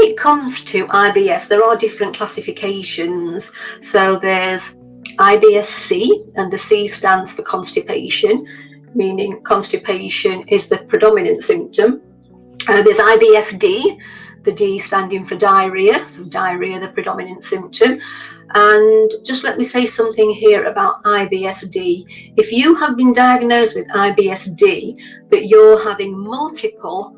it comes to IBS, there are different classifications. So there's IBS-C, and the C stands for constipation, meaning constipation is the predominant symptom. There's IBS-D, the D standing for diarrhea, so diarrhea the predominant symptom. And just let me say something here about IBS-D. If you have been diagnosed with IBS-D, but you're having multiple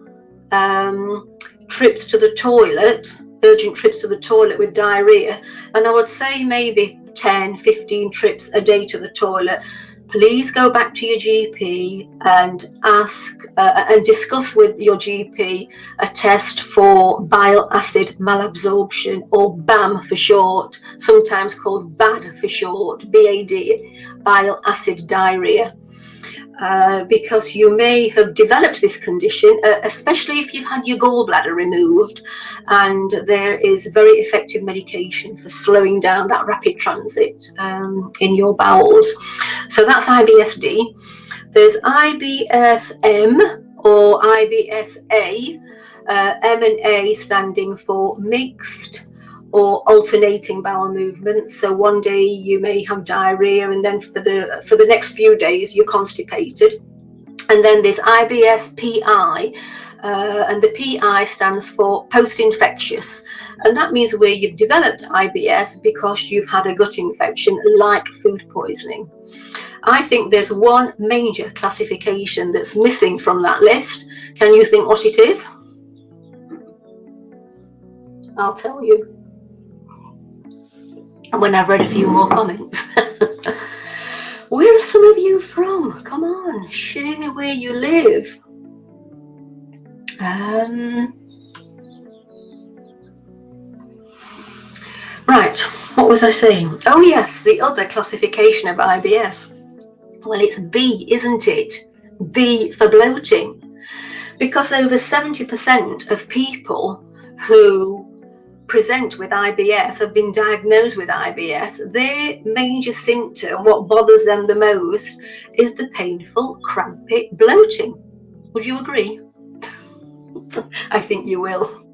trips to the toilet, urgent trips to the toilet with diarrhea, and I would say maybe 10, 15 trips a day to the toilet, please go back to your GP and ask and discuss with your GP a test for bile acid malabsorption, or BAM for short, sometimes called BAD for short, BAD, bile acid diarrhea. Because you may have developed this condition, especially if you've had your gallbladder removed, and there is very effective medication for slowing down that rapid transit in your bowels. So that's IBS-D. There's IBS-M or IBS-A, M and A standing for mixed or alternating bowel movements. So one day you may have diarrhea, and then for the next few days you're constipated. And then there's IBS-PI, and the PI stands for post-infectious, and that means where you've developed IBS because you've had a gut infection like food poisoning. I think there's one major classification that's missing from that list. Can you think what it is? I'll tell you when I've read a few more comments. Where are some of you from? Come on, share where you live. Right, what was I saying? Oh yes, the other classification of IBS. Well, it's B, isn't it? B for bloating. Because over 70% of people who present with IBS have been diagnosed with IBS. Their major symptom, what bothers them the most, is the painful, crampy bloating. Would you agree? I think you will.